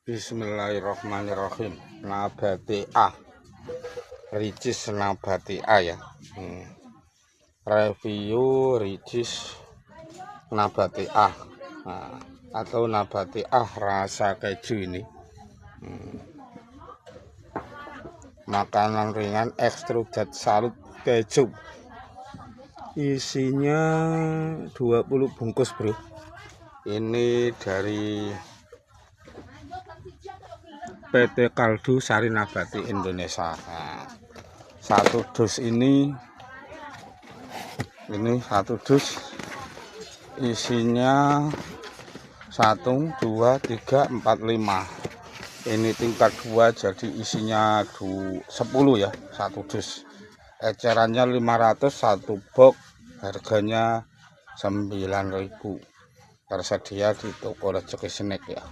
Bismillahirrahmanirrahim. Nabati A, ricis nabati A ya. Review ricis nabati A, atau nabati A rasa keju ini. Makanan ringan ekstrudad salut keju. Isinya 20 bungkus bro. Ini dari PT Kaldu Sari Nabati Indonesia. Satu dus ini satu dus isinya 1, 2, 3, 4, 5. Ini tingkat 2 jadi isinya 10 ya, satu dus. Ecerannya 500, satu box harganya 9.000. Tersedia di toko rezeki snack ya.